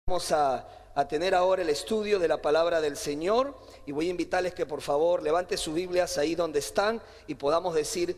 Vamos a tener ahora el estudio de la palabra del Señor y voy a invitarles que por favor levanten sus Biblias ahí donde están y podamos decir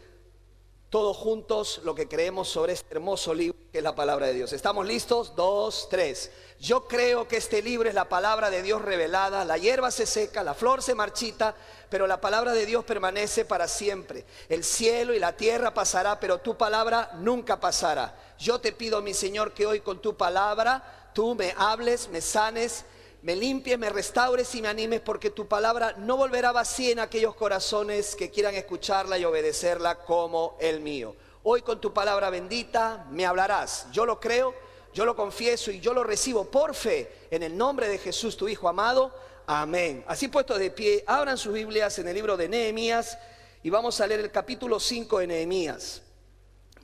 todos juntos lo que creemos sobre este hermoso libro que es la palabra de Dios. ¿Estamos listos? 2, 3. Yo creo que este libro es la palabra de Dios revelada. La hierba se seca, la flor se marchita, pero la palabra de Dios permanece para siempre. El cielo y la tierra pasará, pero tu palabra nunca pasará. Yo te pido, mi Señor, que hoy con tu palabra tú me hables, me sanes, me limpies, me restaures y me animes, porque tu palabra no volverá vacía en aquellos corazones que quieran escucharla y obedecerla como el mío. Hoy con tu palabra bendita me hablarás. Yo lo creo, yo lo confieso y yo lo recibo por fe en el nombre de Jesús, tu Hijo amado. Amén. Así puestos de pie, abran sus Biblias en el libro de Nehemías y vamos a leer el capítulo 5 de Nehemías.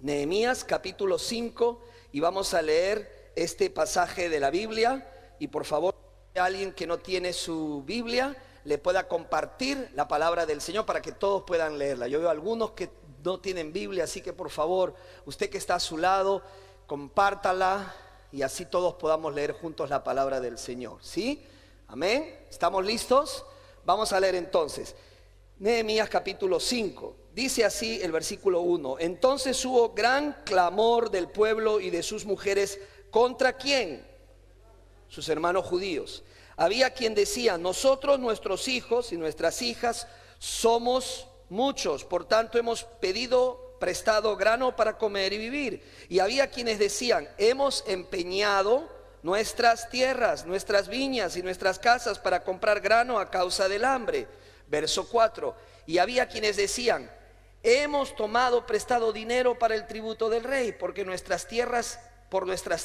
Nehemías capítulo 5 y vamos a leer este pasaje de la Biblia. Y por favor, alguien que no tiene su Biblia le pueda compartir la palabra del Señor para que todos puedan leerla. Yo veo algunos que no tienen Biblia, así que por favor, usted que está a su lado, compártala y así todos podamos leer juntos la palabra del Señor. ¿Sí? Amén. ¿Estamos listos? Vamos a leer entonces Nehemías capítulo 5. Dice así el versículo 1: Entonces hubo gran clamor del pueblo y de sus mujeres. ¿Contra quién? Sus hermanos judíos. Había quien decía: nosotros, nuestros hijos y nuestras hijas somos muchos, por tanto hemos pedido prestado grano para comer y vivir. Y había quienes decían: hemos empeñado nuestras tierras, nuestras viñas y nuestras casas para comprar grano a causa del hambre. Verso 4. Y había quienes decían: hemos tomado prestado dinero para el tributo del rey, porque nuestras tierras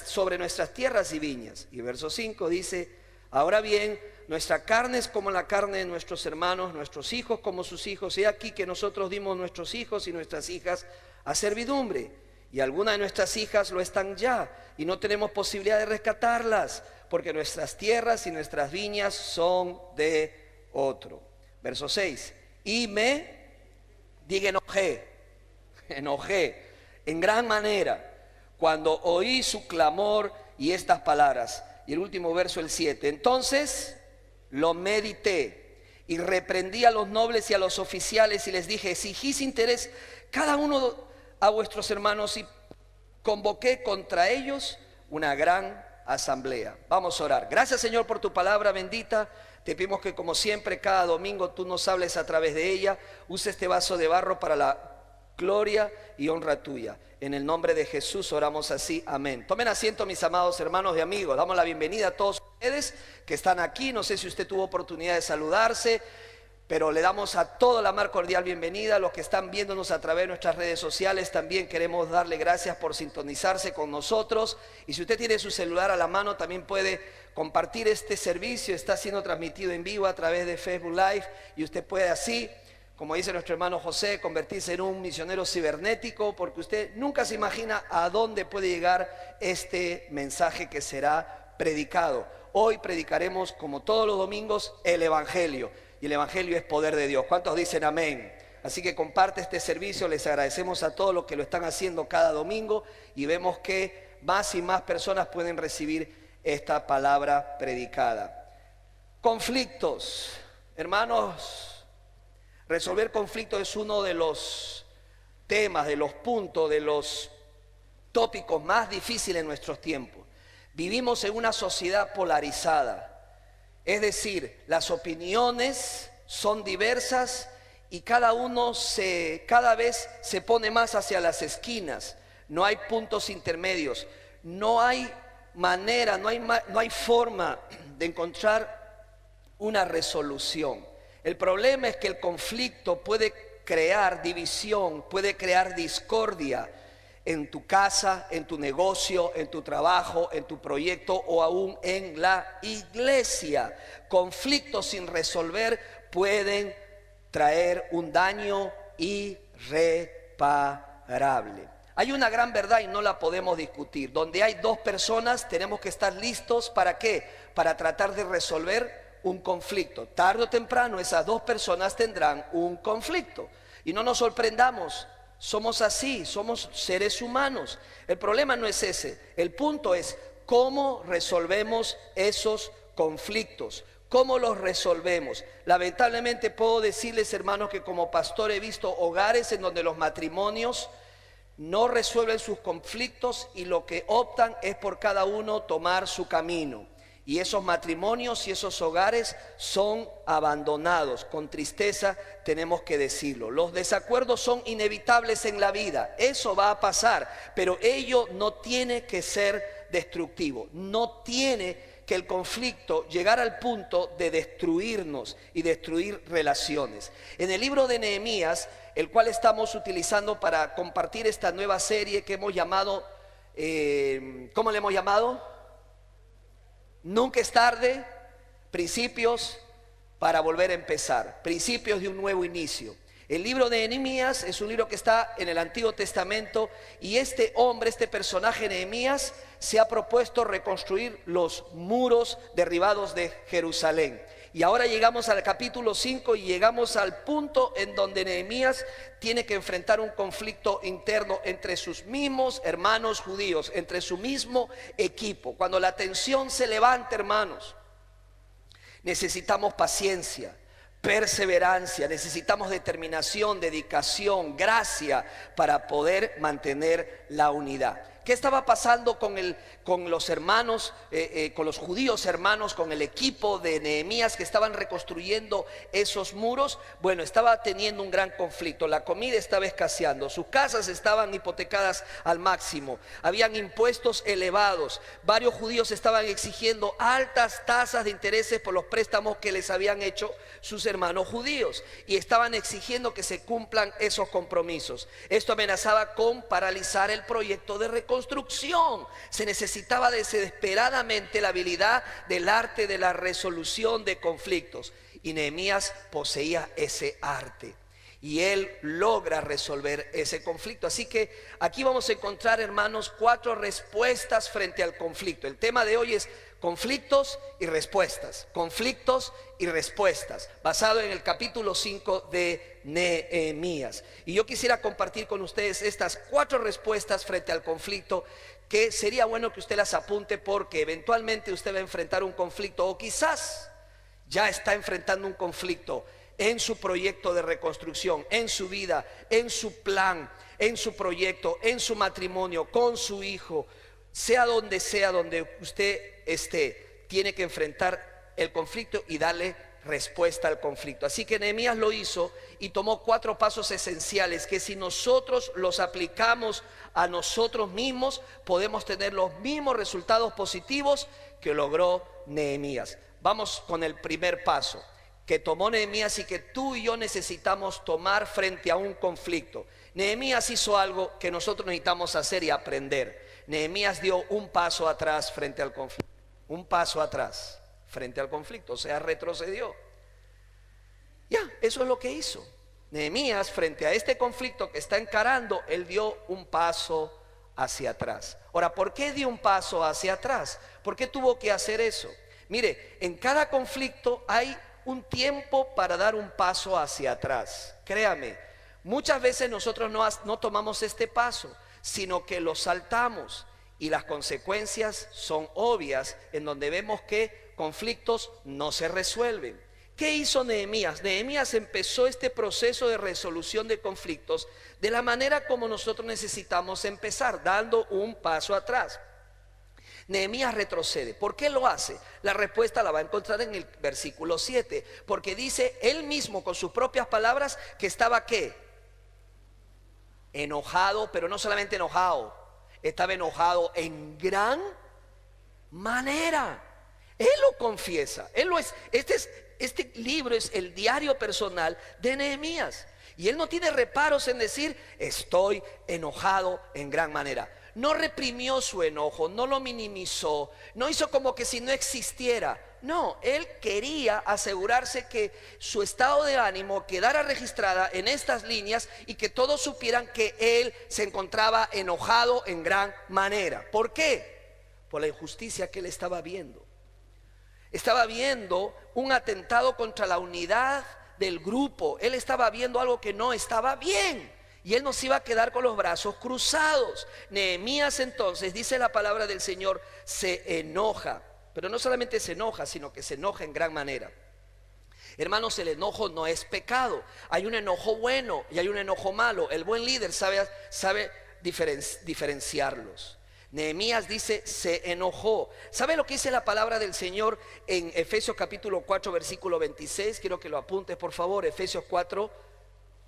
sobre nuestras tierras y viñas. Y verso 5 dice: ahora bien, nuestra carne es como la carne de nuestros hermanos, nuestros hijos como sus hijos. He aquí que nosotros dimos nuestros hijos y nuestras hijas a servidumbre, y algunas de nuestras hijas lo están ya, y no tenemos posibilidad de rescatarlas, porque nuestras tierras y nuestras viñas son de otro. Verso 6. Y enojé en gran manera cuando oí su clamor y estas palabras. Y el último verso, el 7. Entonces lo medité y reprendí a los nobles y a los oficiales y les dije: exigís interés cada uno a vuestros hermanos, y convoqué contra ellos una gran asamblea. Vamos a orar. Gracias, Señor, por tu palabra bendita. Te pedimos que, como siempre, cada domingo tú nos hables a través de ella. Usa este vaso de barro para la gloria y honra tuya. En el nombre de Jesús oramos así, amén. Tomen asiento, mis amados hermanos y amigos. Damos la bienvenida a todos ustedes que están aquí. No sé si usted tuvo oportunidad de saludarse, pero le damos a toda la más cordial bienvenida. Los que están viéndonos a través de nuestras redes sociales, también queremos darle gracias por sintonizarse con nosotros. Y si usted tiene su celular a la mano, también puede compartir este servicio. Está siendo transmitido en vivo a través de Facebook Live, y usted puede así, como dice nuestro hermano José, convertirse en un misionero cibernético, porque usted nunca se imagina a dónde puede llegar este mensaje que será predicado. Hoy predicaremos, como todos los domingos, el Evangelio. Y el Evangelio es poder de Dios. ¿Cuántos dicen amén? Así que comparte este servicio. Les agradecemos a todos los que lo están haciendo cada domingo, y vemos que más y más personas pueden recibir esta palabra predicada. Conflictos. Hermanos, resolver conflictos es uno de los temas, de los puntos, de los tópicos más difíciles en nuestros tiempos. Vivimos en una sociedad polarizada. Es decir, las opiniones son diversas y cada vez se pone más hacia las esquinas. No hay puntos intermedios, no hay manera, no hay forma de encontrar una resolución. El problema es que el conflicto puede crear división, puede crear discordia en tu casa, en tu negocio, en tu trabajo, en tu proyecto o aún en la iglesia. Conflictos sin resolver pueden traer un daño irreparable. Hay una gran verdad y no la podemos discutir. Donde hay dos personas tenemos que estar listos. ¿Para qué? Para tratar de resolver un conflicto. Tarde o temprano esas dos personas tendrán un conflicto. Y no nos sorprendamos. Somos así, somos seres humanos. El problema no es ese. El punto es ¿Cómo resolvemos esos conflictos? ¿Cómo los resolvemos? Lamentablemente puedo decirles, hermanos, que como pastor he visto hogares en donde los matrimonios no resuelven sus conflictos y lo que optan es por cada uno tomar su camino. Y esos matrimonios y esos hogares son abandonados. Con tristeza tenemos que decirlo. Los desacuerdos son inevitables en la vida. Eso va a pasar. Pero ello no tiene que ser destructivo. No tiene que el conflicto llegar al punto de destruirnos y destruir relaciones. En el libro de Nehemías, el cual estamos utilizando para compartir esta nueva serie que hemos llamado, ¿cómo le hemos llamado? Nunca es tarde, principios para volver a empezar, principios de un nuevo inicio. El libro de Nehemías es un libro que está en el Antiguo Testamento y este hombre, este personaje Nehemías, se ha propuesto reconstruir los muros derribados de Jerusalén. Y ahora llegamos al capítulo 5 y llegamos al punto en donde Nehemías tiene que enfrentar un conflicto interno entre sus mismos hermanos judíos, entre su mismo equipo. Cuando la tensión se levanta, hermanos, necesitamos paciencia, perseverancia, necesitamos determinación, dedicación, gracia para poder mantener la unidad. ¿Qué estaba pasando con los hermanos, con los judíos hermanos, con el equipo de Nehemías que estaban reconstruyendo esos muros? Bueno, estaba teniendo un gran conflicto. La comida estaba escaseando, sus casas estaban hipotecadas al máximo, habían impuestos elevados. Varios judíos estaban exigiendo altas tasas de intereses por los préstamos que les habían hecho sus hermanos judíos y estaban exigiendo que se cumplan esos compromisos. Esto amenazaba con paralizar el proyecto de reconstrucción. Se necesitaba desesperadamente la habilidad del arte de la resolución de conflictos y Nehemías poseía ese arte y él logra resolver ese conflicto. Así que aquí vamos a encontrar, hermanos, 4 respuestas frente al conflicto. El tema de hoy es conflictos y respuestas, conflictos y respuestas, basado en el capítulo 5 de Nehemías. Y yo quisiera compartir con ustedes estas 4 respuestas frente al conflicto, que sería bueno que usted las apunte porque eventualmente usted va a enfrentar un conflicto o quizás ya está enfrentando un conflicto en su proyecto de reconstrucción, en su vida, en su plan, en su proyecto, en su matrimonio, con su hijo. Sea donde usted esté, tiene que enfrentar el conflicto y darle respuesta al conflicto. Así que Nehemías lo hizo y tomó 4 pasos esenciales que si nosotros los aplicamos a nosotros mismos, podemos tener los mismos resultados positivos que logró Nehemías. Vamos con el primer paso que tomó Nehemías y que tú y yo necesitamos tomar frente a un conflicto. Nehemías hizo algo que nosotros necesitamos hacer y aprender. Nehemías dio un paso atrás frente al conflicto. Un paso atrás frente al conflicto, o sea, retrocedió. Ya, eso es lo que hizo. Nehemías, frente a este conflicto que está encarando, él dio un paso hacia atrás. Ahora, ¿por qué dio un paso hacia atrás? ¿Por qué tuvo que hacer eso? Mire, en cada conflicto hay un tiempo para dar un paso hacia atrás. Créame, muchas veces nosotros no tomamos este paso, sino que lo saltamos y las consecuencias son obvias, en donde vemos que conflictos no se resuelven. ¿Qué hizo Nehemías? Nehemías empezó este proceso de resolución de conflictos de la manera como nosotros necesitamos empezar, dando un paso atrás. Nehemías retrocede. ¿Por qué lo hace? La respuesta la va a encontrar en el versículo 7, porque dice él mismo con sus propias palabras que estaba ¿qué? Enojado, pero no solamente enojado, estaba enojado en gran manera. Él lo confiesa, este libro es el diario personal de Nehemías y él no tiene reparos en decir estoy enojado en gran manera. No reprimió su enojo, no lo minimizó, no hizo como que si no existiera. No, él quería asegurarse que su estado de ánimo quedara registrada en estas líneas y que todos supieran que él se encontraba enojado en gran manera. ¿Por qué? Por la injusticia que él estaba viendo. Estaba viendo un atentado contra la unidad del grupo. Él estaba viendo algo que no estaba bien. y él nos iba a quedar con los brazos cruzados. Nehemías entonces, dice la palabra del Señor, se enoja, pero no solamente se enoja, sino que se enoja en gran manera. Hermanos, el enojo no es pecado. Hay un enojo bueno y hay un enojo malo. El buen líder sabe diferenciarlos. Nehemías dice, se enojó. ¿Sabe lo que dice la palabra del Señor en Efesios capítulo 4, versículo 26? Quiero que lo apuntes, por favor. Efesios 4,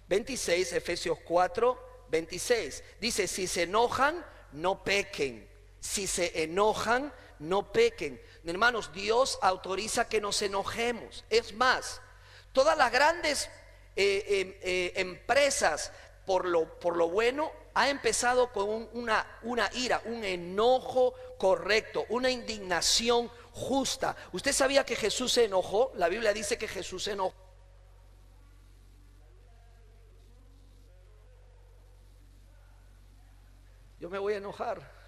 26. Efesios 4, 26. Dice, si se enojan, no pequen. Si se enojan, no pequen. Hermanos, Dios autoriza que nos enojemos. Es más, todas las grandes empresas, por lo bueno, ha empezado con una ira, un enojo correcto, una indignación justa. ¿Usted sabía que Jesús se enojó? La Biblia dice que Jesús se enojó. Yo me voy a enojar.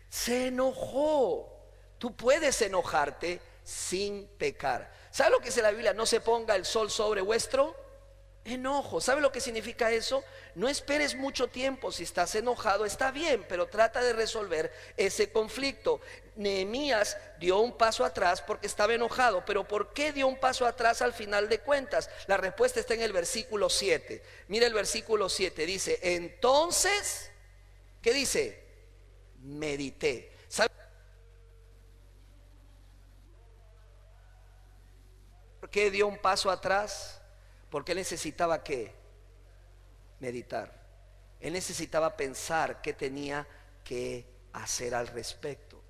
Se enojó. Tú puedes enojarte sin pecar. ¿Sabe lo que dice la Biblia? No se ponga el sol sobre vuestro enojo. ¿Sabe lo que significa eso? No esperes mucho tiempo. Si estás enojado está bien, pero trata de resolver ese conflicto. Nehemías dio un paso atrás porque estaba enojado. Pero ¿por qué dio un paso atrás al final de cuentas? La respuesta está en el versículo 7. Mira el versículo 7. Dice, entonces, ¿qué dice? Medité. ¿Sabe por qué dio un paso atrás? Porque él necesitaba ¿qué? Meditar. Él necesitaba pensar qué tenía que hacer al respecto.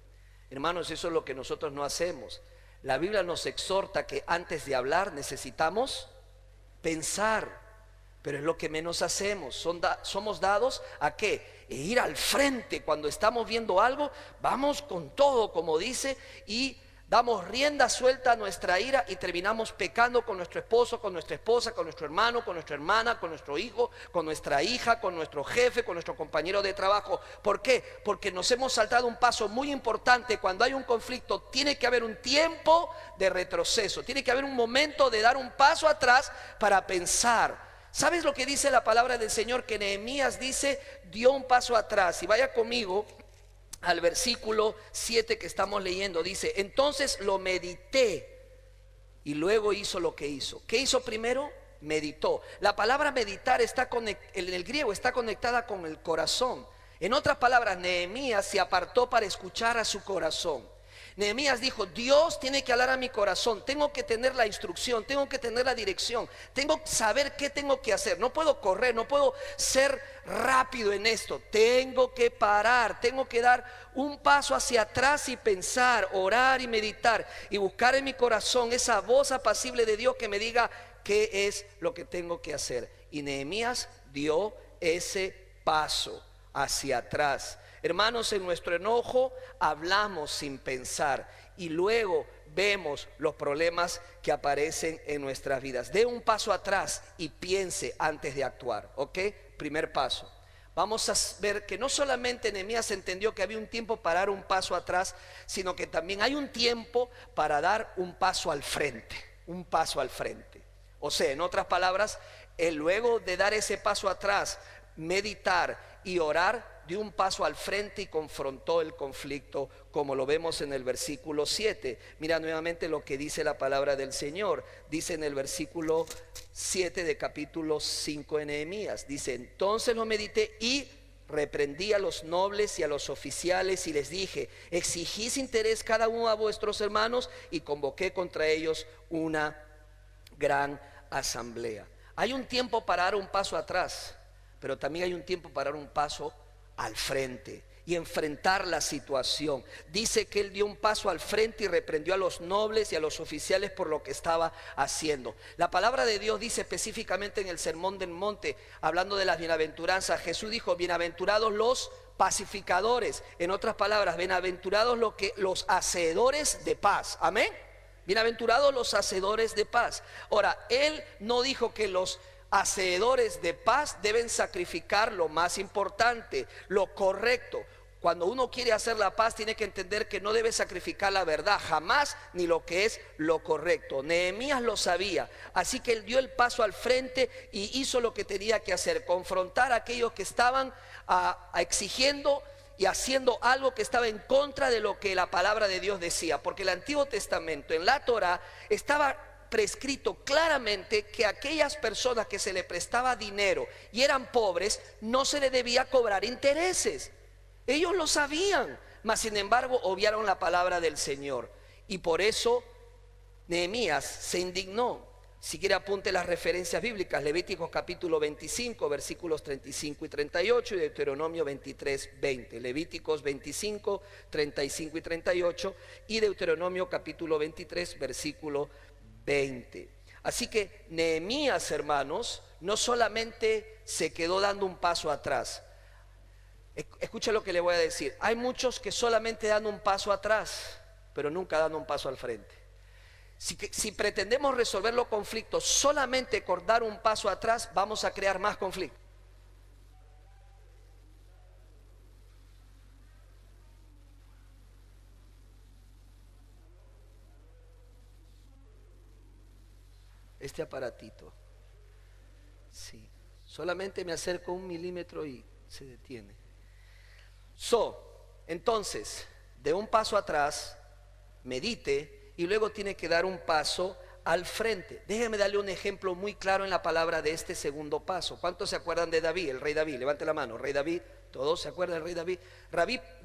Hermanos, eso es lo que nosotros no hacemos. La Biblia nos exhorta que antes de hablar necesitamos pensar, pero es lo que menos hacemos. Somos dados a ¿qué? Ir al frente cuando estamos viendo algo, vamos con todo, como dice, y damos rienda suelta a nuestra ira y terminamos pecando con nuestro esposo, con nuestra esposa, con nuestro hermano, con nuestra hermana, con nuestro hijo, con nuestra hija, con nuestro jefe, con nuestro compañero de trabajo. ¿Por qué? Porque nos hemos saltado un paso muy importante. Cuando hay un conflicto tiene que haber un tiempo de retroceso, tiene que haber un momento de dar un paso atrás para pensar. ¿Sabes lo que dice la palabra del Señor? Que Nehemías dice, dio un paso atrás. Y vaya conmigo al versículo 7 que estamos leyendo. Dice, entonces lo medité y luego hizo lo que hizo. ¿Qué hizo primero? Meditó. La palabra meditar en el griego está conectada con el corazón. En otras palabras, Nehemías se apartó para escuchar a su corazón. Nehemías dijo, Dios tiene que hablar a mi corazón, tengo que tener la instrucción, tengo que tener la dirección, tengo que saber qué tengo que hacer. No puedo correr, no puedo ser rápido en esto, tengo que parar, tengo que dar un paso hacia atrás y pensar, orar y meditar y buscar en mi corazón esa voz apacible de Dios que me diga qué es lo que tengo que hacer. Y Nehemías dio ese paso hacia atrás. Hermanos, en nuestro enojo hablamos sin pensar y luego vemos los problemas que aparecen en nuestras vidas. Dé un paso atrás y piense antes de actuar, ¿ok? Primer paso. Vamos a ver que no solamente Nehemías entendió que había un tiempo para dar un paso atrás, sino que también hay un tiempo para dar un paso al frente, un paso al frente. O sea, en otras palabras, él luego de dar ese paso atrás, meditar y orar, dio un paso al frente y confrontó el conflicto, como lo vemos en el versículo 7. Mira nuevamente lo que dice la palabra del Señor. Dice en el versículo 7 de capítulo 5 de Nehemías. Dice, entonces lo medité y reprendí a los nobles y a los oficiales y les dije, exigís interés cada uno a vuestros hermanos, y convoqué contra ellos una gran asamblea. Hay un tiempo para dar un paso atrás, pero también hay un tiempo para dar un paso al frente y enfrentar la situación. Dice que él dio un paso al frente y reprendió a los nobles y a los oficiales por lo que estaba haciendo. La palabra de Dios dice específicamente en el Sermón del Monte, hablando de las bienaventuranzas, Jesús dijo, bienaventurados los pacificadores. En otras palabras, bienaventurados los hacedores de paz. Amén. Bienaventurados los hacedores de paz. Ahora, él no dijo que los hacedores de paz deben sacrificar lo más importante, lo correcto. Cuando uno quiere hacer la paz, tiene que entender que no debe sacrificar la verdad jamás, ni lo que es lo correcto. Nehemías lo sabía, así que él dio el paso al frente y hizo lo que tenía que hacer: confrontar a aquellos que estaban exigiendo y haciendo algo que estaba en contra de lo que la palabra de Dios decía. Porque el Antiguo Testamento, en la Torá, estaba prescrito claramente que aquellas personas que se le prestaba dinero y eran pobres, no se le debía cobrar intereses. Ellos lo sabían, mas sin embargo obviaron la palabra del Señor, y por eso Nehemías se indignó. Si quiere, apunte las referencias bíblicas: Levíticos capítulo 25 versículos 35 y 38, y Deuteronomio 23, 20. Levíticos 25, 35 y 38, y Deuteronomio capítulo 23 versículo 20. Así que Nehemías, hermanos, no solamente se quedó dando un paso atrás. Escuche lo que le voy a decir: hay muchos que solamente dan un paso atrás, pero nunca dan un paso al frente. Si pretendemos resolver los conflictos solamente con dar un paso atrás, vamos a crear más conflictos. Este aparatito, sí, solamente me acerco 1 milímetro y se detiene. Entonces, de un paso atrás, medite, y luego tiene que dar un paso al frente. Déjeme darle un ejemplo muy claro en la palabra de este segundo paso. ¿Cuántos se acuerdan de David, el rey David? Levante la mano. Rey David, ¿todos se acuerdan del rey David?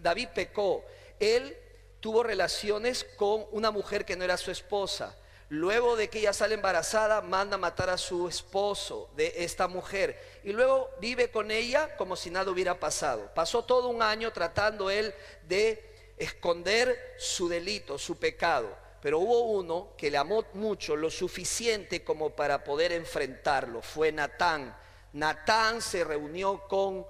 David pecó. Él tuvo relaciones con una mujer que no era su esposa. Luego de que ella sale embarazada, manda matar a su esposo de esta mujer, y luego vive con ella como si nada hubiera pasado. Pasó todo un año tratando él de esconder su delito, su pecado, pero hubo uno que le amó mucho, lo suficiente como para poder enfrentarlo. Fue Natán. Natán se reunió con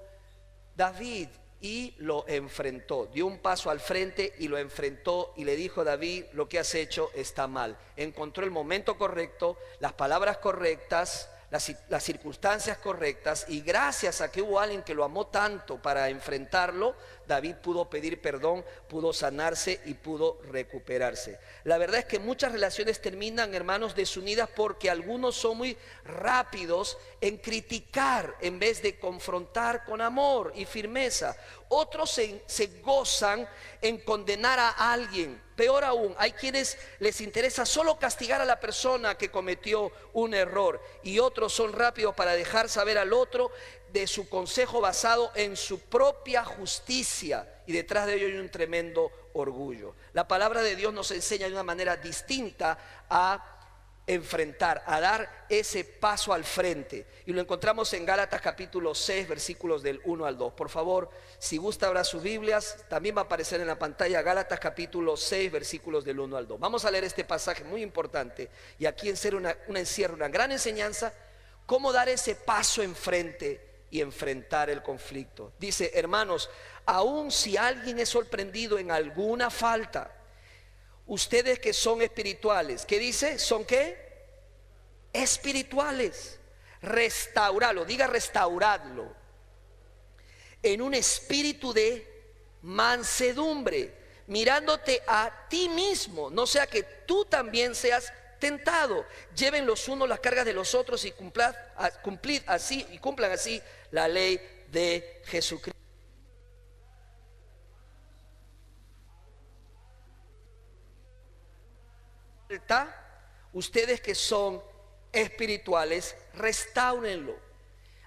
David y lo enfrentó, dio un paso al frente y lo enfrentó, y le dijo: David, lo que has hecho está mal. Encontró el momento correcto, las palabras correctas, las circunstancias correctas, y gracias a que hubo alguien que lo amó tanto para enfrentarlo, David pudo pedir perdón, pudo sanarse y pudo recuperarse. La verdad es que muchas relaciones terminan, hermanos, desunidas porque algunos son muy rápidos en criticar en vez de confrontar con amor y firmeza. Otros se gozan en condenar a alguien. Peor aún, hay quienes les interesa solo castigar a la persona que cometió un error, y otros son rápidos para dejar saber al otro de su consejo basado en su propia justicia, y detrás de ello hay un tremendo orgullo. La palabra de Dios nos enseña de una manera distinta a enfrentar, a dar ese paso al frente, y lo encontramos en Gálatas capítulo 6 versículos del 1 al 2. Por favor, si gusta abra sus Biblias, también va a aparecer en la pantalla Gálatas capítulo 6 versículos del 1 al 2. Vamos a leer este pasaje muy importante, y aquí encierra una gran enseñanza: cómo dar ese paso enfrente y enfrentar el conflicto. Dice: hermanos, aun si alguien es sorprendido en alguna falta, ustedes que son espirituales, ¿qué dice? ¿Son qué? Espirituales. Restaurarlo, diga restauradlo, en un espíritu de mansedumbre, mirándote a ti mismo, no sea que tú también seas tentado. Lleven los unos las cargas de los otros y cumplan así la ley de Jesucristo. Ustedes que son espirituales, restáurenlo.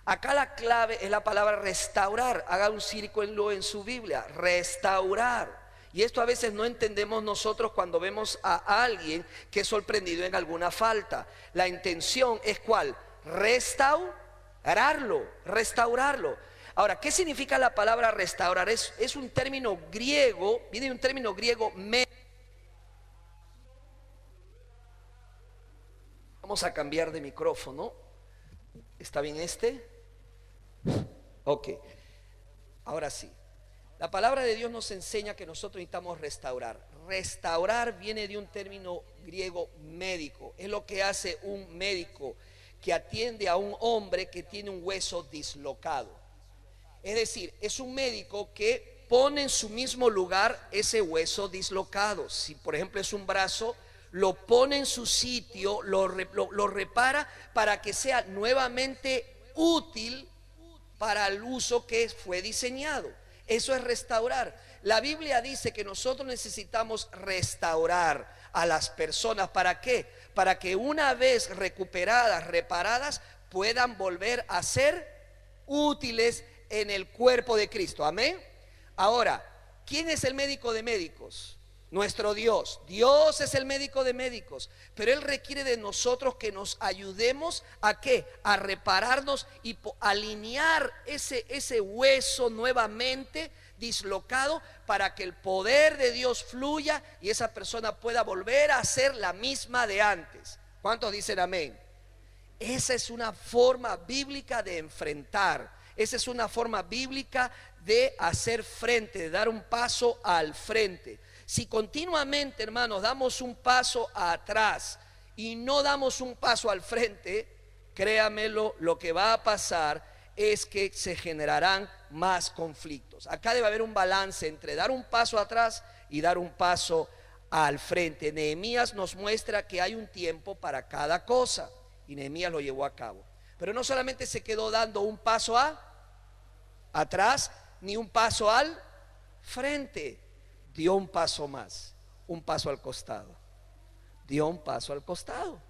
Acá la clave es la palabra restaurar. Haga un círculo en su Biblia: restaurar. Y esto a veces no entendemos nosotros cuando vemos a alguien que es sorprendido en alguna falta. La intención es ¿cuál? Restaurarlo. Ahora, ¿qué significa la palabra restaurar? Es un término griego, viene de un término griego. Vamos a cambiar de micrófono. ¿Está bien este? Ok. Ahora sí. La palabra de Dios nos enseña que nosotros necesitamos restaurar. Restaurar viene de un término griego médico. Es lo que hace un médico que atiende a un hombre que tiene un hueso dislocado. Es decir, es un médico que pone en su mismo lugar ese hueso dislocado. Si por ejemplo es un brazo, lo pone en su sitio, lo repara para que sea nuevamente útil para el uso que fue diseñado. Eso es restaurar. La Biblia dice que nosotros necesitamos restaurar a las personas. ¿Para qué? Para que una vez recuperadas, reparadas, puedan volver a ser útiles en el cuerpo de Cristo. Amén. Ahora, ¿quién es el médico de médicos? Nuestro Dios. Dios es el médico de médicos, pero Él requiere de nosotros que nos ayudemos ¿a qué? A repararnos y alinear ese hueso nuevamente dislocado para que el poder de Dios fluya y esa persona pueda volver a ser la misma de antes. ¿Cuántos dicen amén? Esa es una forma bíblica de enfrentar. Esa es una forma bíblica de hacer frente, de dar un paso al frente. Si continuamente, hermanos, damos un paso atrás y no damos un paso al frente, créamelo, lo que va a pasar es que se generarán más conflictos. Acá debe haber un balance entre dar un paso atrás y dar un paso al frente. Nehemías nos muestra que hay un tiempo para cada cosa y Nehemías lo llevó a cabo. Pero no solamente se quedó dando un paso atrás ni un paso al frente. Dio un paso más, un paso al costado. Dio un paso al costado.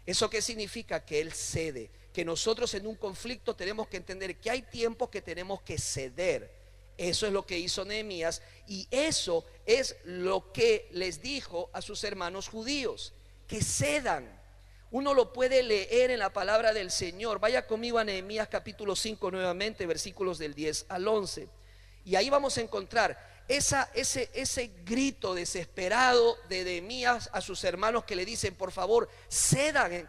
¿Eso qué significa? Que Él cede. Que nosotros en un conflicto tenemos que entender que hay tiempos que tenemos que ceder. Eso es lo que hizo Nehemías y eso es lo que les dijo a sus hermanos judíos, que cedan. Uno lo puede leer en la palabra del Señor. Vaya conmigo a Nehemías capítulo 5 nuevamente, versículos del 10 al 11. Y ahí vamos a encontrar ese grito desesperado de Nehemías a sus hermanos que le dicen: por favor, cedan.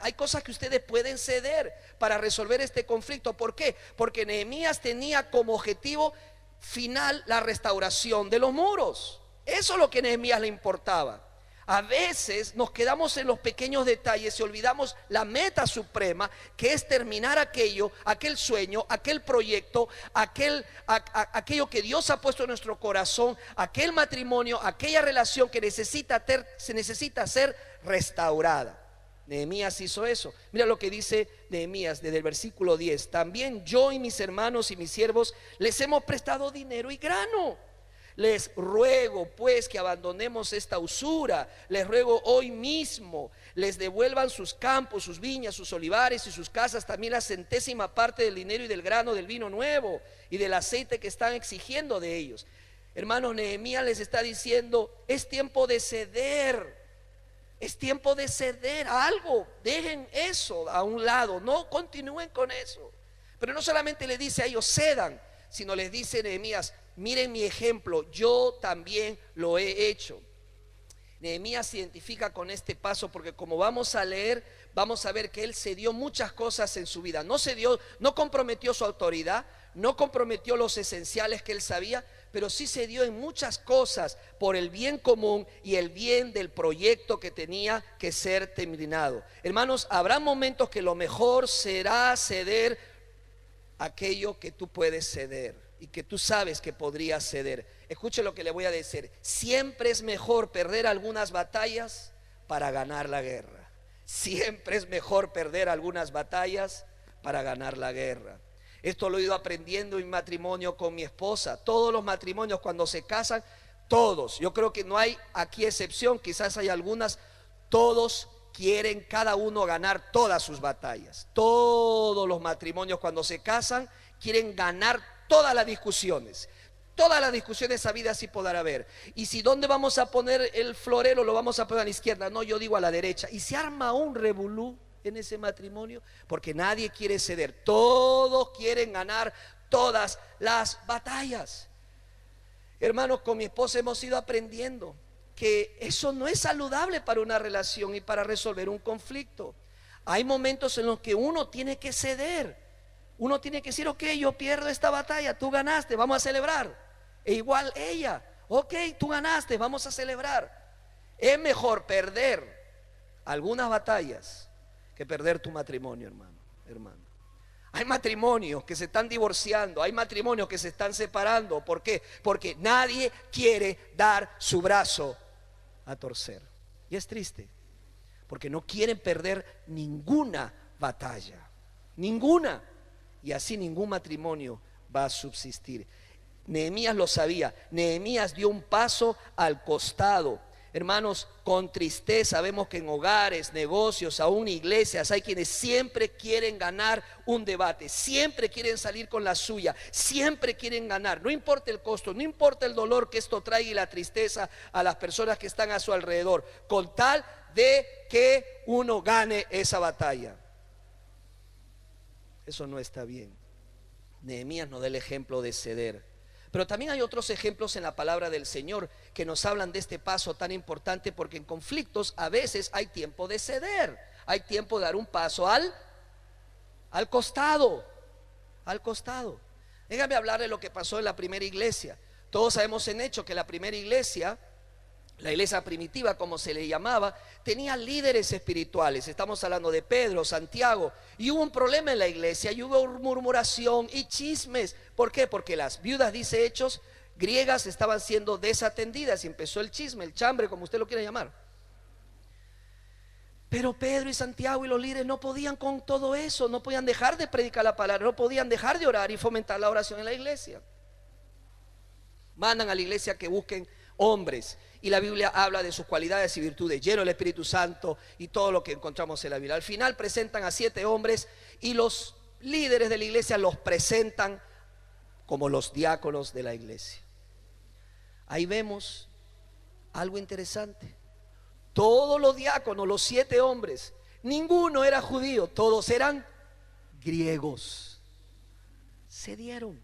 Hay cosas que ustedes pueden ceder para resolver este conflicto. ¿Por qué? Porque Nehemías tenía como objetivo final la restauración de los muros. Eso es lo que a Nehemías le importaba. A veces nos quedamos en los pequeños detalles y olvidamos la meta suprema, que es terminar aquel sueño, aquel proyecto, aquello que Dios ha puesto en nuestro corazón, aquel matrimonio, aquella relación que se necesita ser restaurada. Nehemías hizo eso. Mira lo que dice Nehemías desde el versículo 10. También yo y mis hermanos y mis siervos les hemos prestado dinero y grano. Les ruego pues que abandonemos esta usura. Les ruego hoy mismo les devuelvan sus campos, sus viñas, sus olivares y sus casas, también la centésima parte del dinero y del grano, del vino nuevo y del aceite que están exigiendo de ellos. Hermanos, Nehemías les está diciendo: es tiempo de ceder. Es tiempo de ceder a algo. Dejen eso a un lado, no continúen con eso. Pero no solamente le dice a ellos cedan, sino les dice Nehemías: miren mi ejemplo, yo también lo he hecho. Nehemías se identifica con este paso porque, como vamos a leer, vamos a ver que él cedió muchas cosas en su vida. No comprometió su autoridad, no comprometió los esenciales que él sabía, pero sí cedió en muchas cosas por el bien común y el bien del proyecto que tenía que ser terminado. Hermanos, habrá momentos que lo mejor será ceder aquello que tú puedes ceder y que tú sabes que podrías ceder. Escuche lo que le voy a decir: siempre es mejor perder algunas batallas para ganar la guerra. Siempre es mejor perder algunas batallas para ganar la guerra. Esto lo he ido aprendiendo en mi matrimonio con mi esposa. Todos los matrimonios cuando se casan, todos, yo creo que no hay aquí excepción, quizás hay algunas, todos quieren cada uno ganar todas sus batallas. Todos los matrimonios cuando se casan quieren ganar todas las discusiones. Todas las discusiones habidas sí podrá haber. Y si dónde vamos a poner el florero, lo vamos a poner a la izquierda, no, yo digo a la derecha. Y se arma un revolú en ese matrimonio porque nadie quiere ceder. Todos quieren ganar todas las batallas. Hermanos, con mi esposa hemos ido aprendiendo que eso no es saludable para una relación y para resolver un conflicto. Hay momentos en los que uno tiene que ceder. Uno tiene que decir: ok, yo pierdo esta batalla, tú ganaste, vamos a celebrar. E igual ella: ok, tú ganaste, vamos a celebrar. Es mejor perder algunas batallas que perder tu matrimonio, hermano. Hay matrimonios que se están divorciando, hay matrimonios que se están separando. ¿Por qué? Porque nadie quiere dar su brazo a torcer. Y es triste, porque no quieren perder ninguna batalla, ninguna. Y así ningún matrimonio va a subsistir. Nehemías lo sabía. Nehemías dio un paso al costado. Hermanos, con tristeza vemos que en hogares, negocios, aún iglesias, hay quienes siempre quieren ganar un debate, siempre quieren salir con la suya, siempre quieren ganar, no importa el costo, no importa el dolor que esto traiga y la tristeza a las personas que están a su alrededor, con tal de que uno gane esa batalla. Eso no está bien. Nehemías nos da el ejemplo de ceder. Pero también hay otros ejemplos en la palabra del Señor que nos hablan de este paso tan importante, porque en conflictos a veces hay tiempo de ceder, hay tiempo de dar un paso al costado, al costado. Déjame hablar de lo que pasó en la primera iglesia. Todos sabemos en hecho que la primera iglesia, la iglesia primitiva como se le llamaba, tenía líderes espirituales. Estamos hablando de Pedro, Santiago. Y hubo un problema en la iglesia, y hubo murmuración y chismes. ¿Por qué? Porque las viudas, dice Hechos, griegas estaban siendo desatendidas y empezó el chisme, el chambre, como usted lo quiera llamar. Pero Pedro y Santiago y los líderes no podían con todo eso, no podían dejar de predicar la palabra, no podían dejar de orar y fomentar la oración en la iglesia. Mandan a la iglesia que busquen hombres, y la Biblia habla de sus cualidades y virtudes, lleno del Espíritu Santo y todo lo que encontramos en la Biblia. Al final presentan a 7 hombres y los líderes de la iglesia los presentan como los diáconos de la iglesia. Ahí vemos algo interesante. Todos los diáconos, los 7 hombres, ninguno era judío, todos eran griegos. Se dieron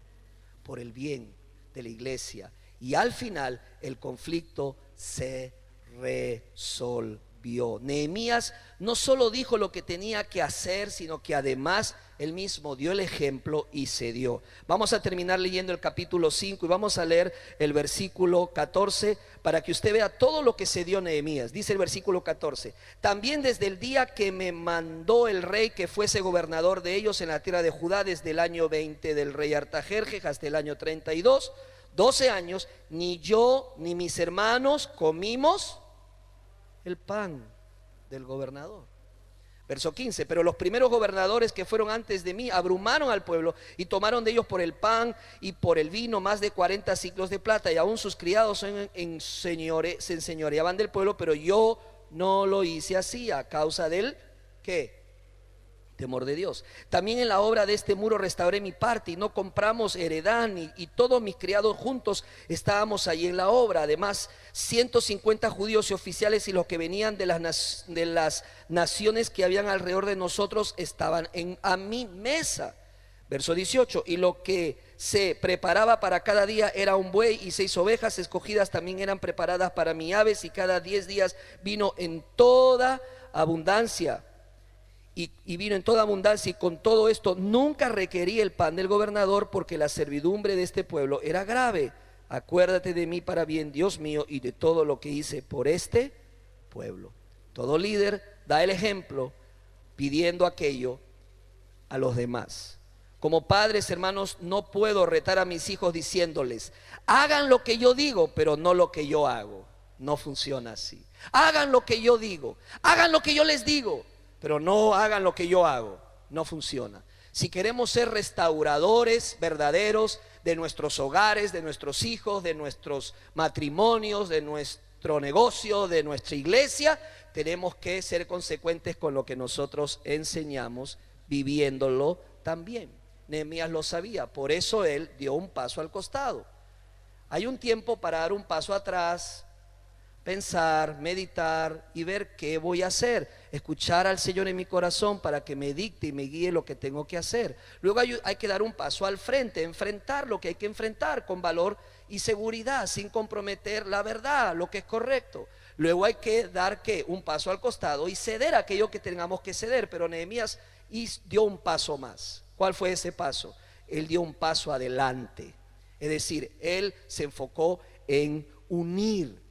por el bien de la iglesia. Y al final el conflicto se resolvió. Nehemías no solo dijo lo que tenía que hacer, sino que además él mismo dio el ejemplo y cedió. Vamos a terminar leyendo el capítulo 5 y vamos a leer el versículo 14 para que usted vea todo lo que cedió Nehemías. Dice el versículo 14: también desde el día que me mandó el rey que fuese gobernador de ellos en la tierra de Judá, desde el año 20 del rey Artajerjes hasta el año 32, 12 años, ni yo ni mis hermanos comimos el pan del gobernador. Verso 15: pero los primeros gobernadores que fueron antes de mí abrumaron al pueblo y tomaron de ellos por el pan y por el vino más de 40 siclos de plata, y aún sus criados se enseñoreaban del pueblo, pero yo no lo hice así a causa del ¿qué? Temor de Dios. También en la obra de este muro restauré mi parte, y no compramos heredad, y todos mis criados juntos estábamos allí en la obra. Además 150 judíos y oficiales y los que venían de las naciones que habían alrededor de nosotros estaban a mi mesa. Verso 18: y lo que se preparaba para cada día era un buey, y 6 ovejas escogidas también eran preparadas para mi aves, y cada 10 días vino en toda abundancia. Y vino en toda abundancia, y con todo esto nunca requerí el pan del gobernador, porque la servidumbre de este pueblo era grave. Acuérdate de mí para bien, Dios mío, y de todo lo que hice por este pueblo. Todo líder da el ejemplo pidiendo aquello a los demás. Como padres, hermanos, no puedo retar a mis hijos diciéndoles: hagan lo que yo digo, pero no lo que yo hago. No funciona así. Hagan lo que yo digo, hagan lo que yo les digo, pero no hagan lo que yo hago. No funciona. Si queremos ser restauradores verdaderos de nuestros hogares, de nuestros hijos, de nuestros matrimonios, de nuestro negocio, de nuestra iglesia, tenemos que ser consecuentes con lo que nosotros enseñamos, viviéndolo también. Nehemías lo sabía, por eso él dio un paso al costado. Hay un tiempo para dar un paso atrás, pensar, meditar y ver qué voy a hacer, escuchar al Señor en mi corazón para que me dicte y me guíe lo que tengo que hacer. Luego hay que dar un paso al frente, enfrentar lo que hay que enfrentar con valor y seguridad, sin comprometer la verdad, lo que es correcto. Luego hay que dar un paso al costado y ceder aquello que tengamos que ceder. Pero Nehemías dio un paso más. ¿Cuál fue ese paso? Él dio un paso adelante, es decir, él se enfocó en unir.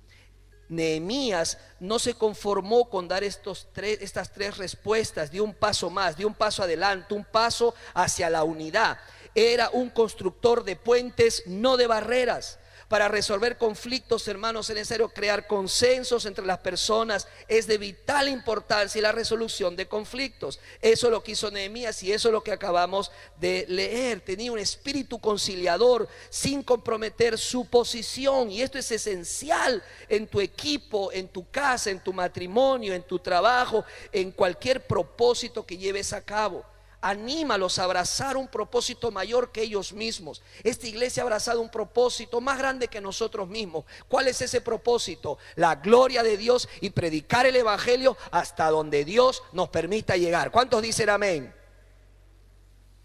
Nehemías no se conformó con dar estas tres respuestas, dio un paso más, dio un paso adelante, un paso hacia la unidad. Era un constructor de puentes, no de barreras. Para resolver conflictos, hermanos, es necesario crear consensos entre las personas. Es de vital importancia la resolución de conflictos. Eso es lo que hizo Nehemías y eso es lo que acabamos de leer. Tenía un espíritu conciliador sin comprometer su posición. Y esto es esencial en tu equipo, en tu casa, en tu matrimonio, en tu trabajo, en cualquier propósito que lleves a cabo. Anímalos a abrazar un propósito mayor que ellos mismos. Esta iglesia ha abrazado un propósito más grande que nosotros mismos. ¿Cuál es ese propósito? La gloria de Dios y predicar el evangelio hasta donde Dios nos permita llegar. ¿Cuántos dicen amén?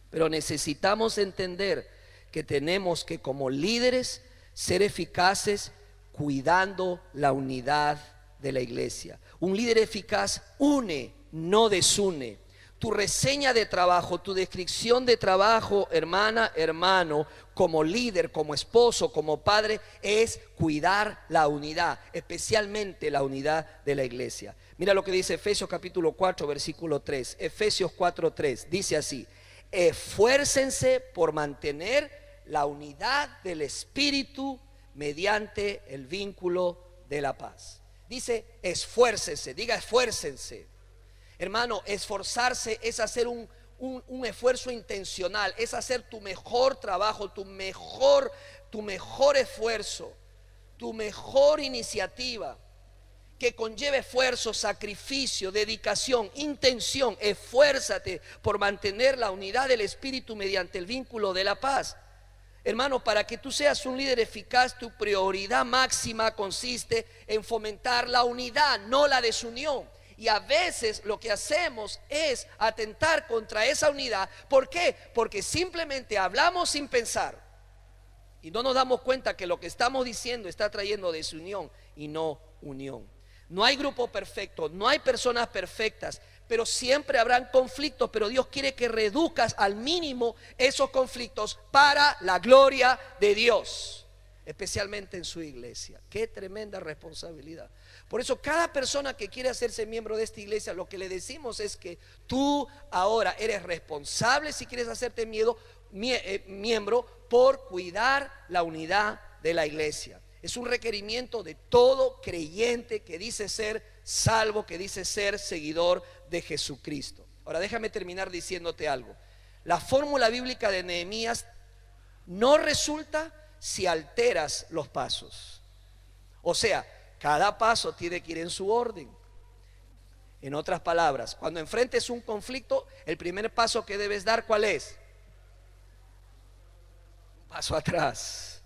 Pero necesitamos entender que tenemos que, como líderes, ser eficaces cuidando la unidad de la iglesia. Un líder eficaz une, no desune. Tu reseña de trabajo, tu descripción de trabajo, hermana, hermano, como líder, como esposo, como padre, es cuidar la unidad, especialmente la unidad de la iglesia. Mira lo que dice Efesios capítulo 4, versículo 3. Efesios 4, 3, dice así: esfuércense por mantener la unidad del Espíritu mediante el vínculo de la paz. Dice esfuércense, diga esfuércense. Hermano, esforzarse es hacer un esfuerzo intencional, es hacer tu mejor trabajo, tu mejor esfuerzo, tu mejor iniciativa, que conlleve esfuerzo, sacrificio, dedicación, intención. Esfuérzate por mantener la unidad del Espíritu mediante el vínculo de la paz. Hermano, para que tú seas un líder eficaz, tu prioridad máxima consiste en fomentar la unidad, no la desunión. Y a veces lo que hacemos es atentar contra esa unidad. ¿Por qué? Porque simplemente hablamos sin pensar y no nos damos cuenta que lo que estamos diciendo está trayendo desunión y no unión. No hay grupo perfecto, no hay personas perfectas, pero siempre habrán conflictos. Pero Dios quiere que reduzcas al mínimo esos conflictos para la gloria de Dios, especialmente en su iglesia. Qué tremenda responsabilidad. Por eso cada persona que quiere hacerse miembro de esta iglesia, lo que le decimos es que tú ahora eres responsable, si quieres hacerte miembro, por cuidar la unidad de la iglesia. Es un requerimiento de todo creyente que dice ser salvo, que dice ser seguidor de Jesucristo. Ahora déjame terminar diciéndote algo. La fórmula bíblica de Nehemías no resulta si alteras los pasos. O sea, cada paso tiene que ir en su orden. En otras palabras, cuando enfrentes un conflicto, el primer paso que debes dar, ¿cuál es? Paso atrás.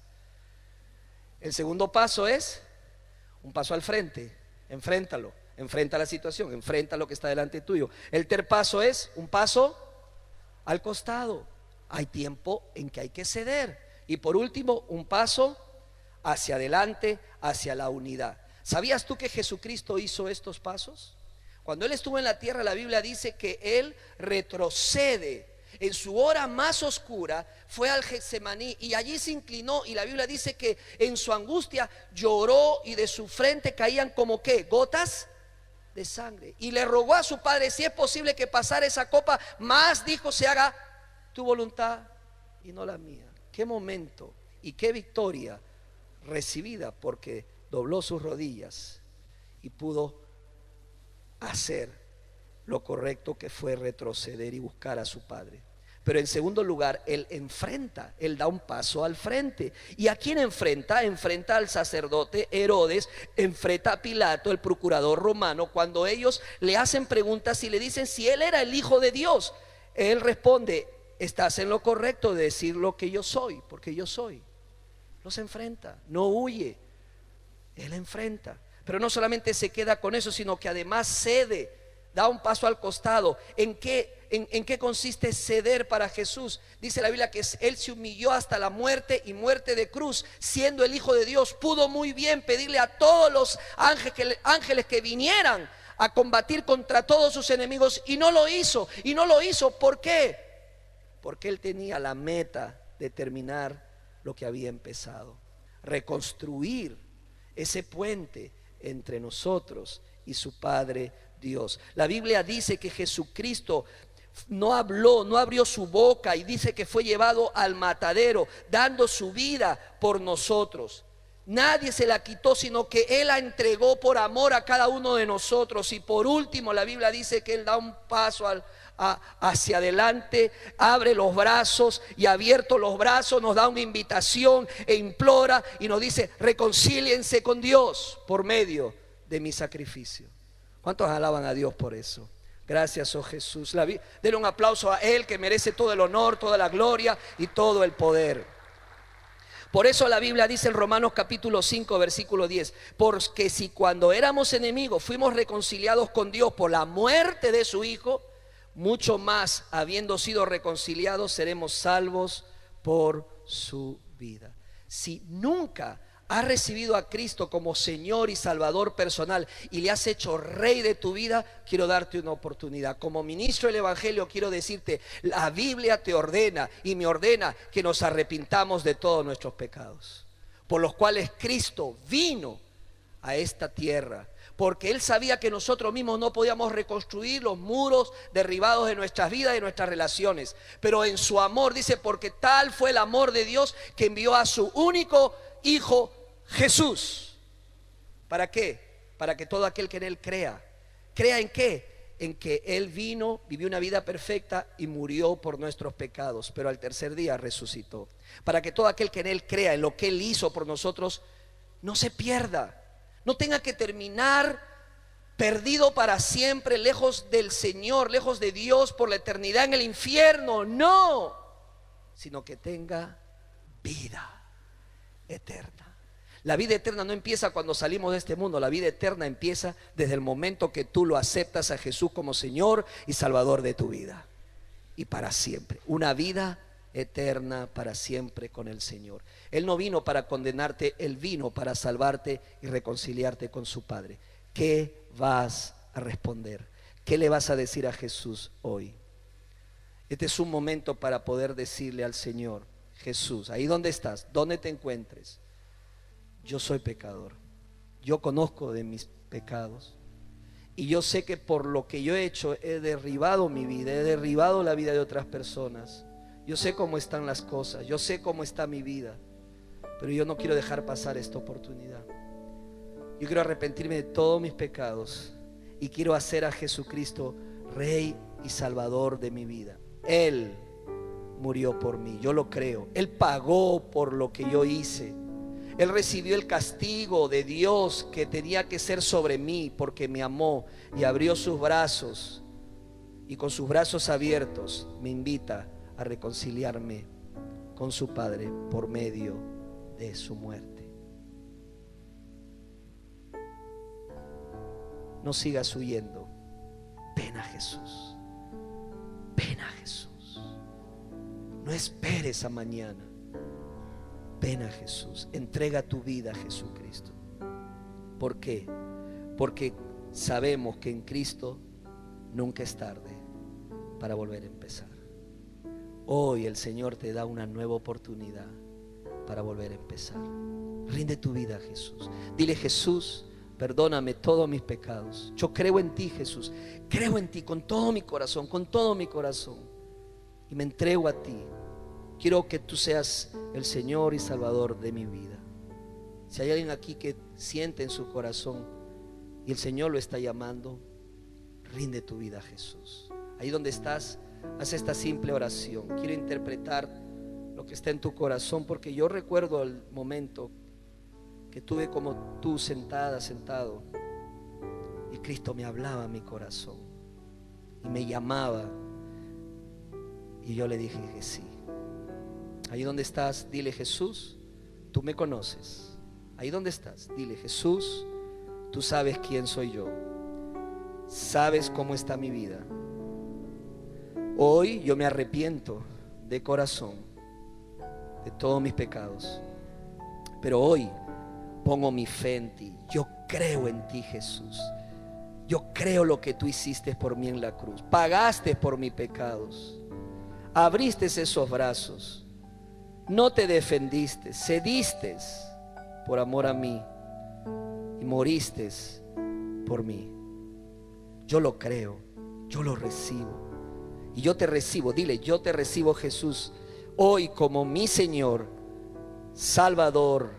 El segundo paso es un paso al frente. Enfréntalo, enfrenta la situación, enfrenta lo que está delante tuyo. El tercer paso es un paso al costado. Hay tiempo en que hay que ceder. Y por último, un paso hacia adelante, hacia la unidad. ¿Sabías tú que Jesucristo hizo estos pasos? Cuando Él estuvo en la tierra, la Biblia dice que Él retrocede. En su hora más oscura fue al Getsemaní y allí se inclinó, y la Biblia dice que en su angustia lloró y de su frente caían como ¿qué? Gotas de sangre. Y le rogó a su Padre si es posible que pasara esa copa, mas dijo: se haga tu voluntad y no la mía. Qué momento y qué victoria recibida, porque dobló sus rodillas y pudo hacer lo correcto, que fue retroceder y buscar a su Padre. Pero en segundo lugar, Él enfrenta, Él da un paso al frente. ¿Y a quién enfrenta? Enfrenta al sacerdote Herodes, enfrenta a Pilato, el procurador romano, cuando ellos le hacen preguntas y le dicen si Él era el Hijo de Dios. Él responde: estás en lo correcto de decir lo que yo soy, porque yo soy. Los enfrenta, no huye, Él enfrenta. Pero no solamente se queda con eso, sino que además cede, da un paso al costado. ¿En qué consiste ceder para Jesús? Dice la Biblia que Él se humilló hasta la muerte, y muerte de cruz. Siendo el Hijo de Dios, pudo muy bien pedirle a todos los ángeles que vinieran a combatir contra todos sus enemigos, y no lo hizo. Y no lo hizo, ¿por qué? Porque Él tenía la meta de terminar lo que había empezado, reconstruir ese puente entre nosotros y su Padre Dios. La Biblia dice que Jesucristo no habló, no abrió su boca, y dice que fue llevado al matadero, dando su vida por nosotros. Nadie se la quitó, sino que Él la entregó por amor a cada uno de nosotros. Y por último, la Biblia dice que Él da un paso hacia adelante, abre los brazos, y abierto los brazos nos da una invitación e implora y nos dice: reconcíliense con Dios por medio de mi sacrificio. ¿Cuántos alaban a Dios por eso? Gracias, oh Jesús. Denle un aplauso a Él, que merece todo el honor, toda la gloria y todo el poder. Por eso la Biblia dice en Romanos capítulo 5 versículo 10: porque si cuando éramos enemigos fuimos reconciliados con Dios por la muerte de su Hijo, mucho más, habiendo sido reconciliados, seremos salvos por su vida. Si nunca has recibido a Cristo como Señor y Salvador personal y le has hecho Rey de tu vida, quiero darte una oportunidad. Como ministro del Evangelio quiero decirte: la Biblia te ordena y me ordena que nos arrepintamos de todos nuestros pecados, por los cuales Cristo vino a esta tierra, porque Él sabía que nosotros mismos no podíamos reconstruir los muros derribados de nuestras vidas y de nuestras relaciones. Pero en su amor, dice, porque tal fue el amor de Dios que envió a su único Hijo Jesús. ¿Para qué? Para que todo aquel que en Él crea. ¿Crea en qué? En que Él vino, vivió una vida perfecta y murió por nuestros pecados, pero al tercer día resucitó. Para que todo aquel que en Él crea, en lo que Él hizo por nosotros, no se pierda, no tenga que terminar perdido para siempre, lejos del Señor, lejos de Dios, por la eternidad en el infierno. No, sino que tenga vida eterna. La vida eterna no empieza cuando salimos de este mundo. La vida eterna empieza desde el momento que tú lo aceptas a Jesús como Señor y Salvador de tu vida, y para siempre, una vida eterna para siempre con el Señor. Él no vino para condenarte, Él vino para salvarte y reconciliarte con su Padre. ¿Qué vas a responder? ¿Qué le vas a decir a Jesús hoy? Este es un momento para poder decirle al Señor: Jesús, ahí donde estás, donde te encuentres, yo soy pecador, yo conozco de mis pecados, y yo sé que por lo que yo he hecho he derribado mi vida, he derribado la vida de otras personas. Yo sé cómo están las cosas, yo sé cómo está mi vida, pero yo no quiero dejar pasar esta oportunidad. Yo quiero arrepentirme de todos mis pecados y quiero hacer a Jesucristo Rey y Salvador de mi vida. Él murió por mí, yo lo creo. Él pagó por lo que yo hice. Él recibió el castigo de Dios que tenía que ser sobre mí, porque me amó y abrió sus brazos, y con sus brazos abiertos me invita a reconciliarme con su Padre por medio de su muerte. No sigas huyendo. Ven a Jesús. Ven a Jesús. No esperes a mañana. Ven a Jesús. Entrega tu vida a Jesucristo. ¿Por qué? Porque sabemos que en Cristo nunca es tarde para volver a empezar. Hoy el Señor te da una nueva oportunidad para volver a empezar. Rinde tu vida a Jesús. Dile: Jesús, perdóname todos mis pecados. Yo creo en ti, Jesús. Creo en ti con todo mi corazón, con todo mi corazón. Y me entrego a ti. Quiero que tú seas el Señor y Salvador de mi vida. Si hay alguien aquí que siente en su corazón y el Señor lo está llamando, rinde tu vida a Jesús. Ahí donde estás, haz esta simple oración. Quiero interpretar lo que está en tu corazón, porque yo recuerdo el momento que tuve como tú sentado, y Cristo me hablaba a mi corazón y me llamaba, y yo le dije que sí. Ahí donde estás, dile: Jesús, tú me conoces. Ahí donde estás, dile: Jesús, tú sabes quién soy yo, sabes cómo está mi vida. Hoy yo me arrepiento de corazón de todos mis pecados, pero hoy pongo mi fe en ti. Yo creo en ti, Jesús. Yo creo lo que tú hiciste por mí en la cruz. Pagaste por mis pecados. Abriste esos brazos. No te defendiste, cediste por amor a mí. Y moriste por mí. Yo lo creo, yo lo recibo. Y yo te recibo, dile, yo te recibo, Jesús, hoy como mi Señor, Salvador,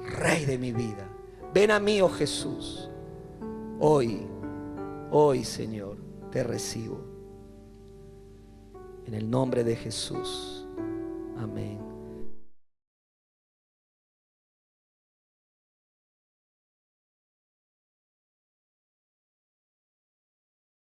Rey de mi vida. Ven a mí, oh Jesús. Hoy, Señor, te recibo. En el nombre de Jesús. Amén.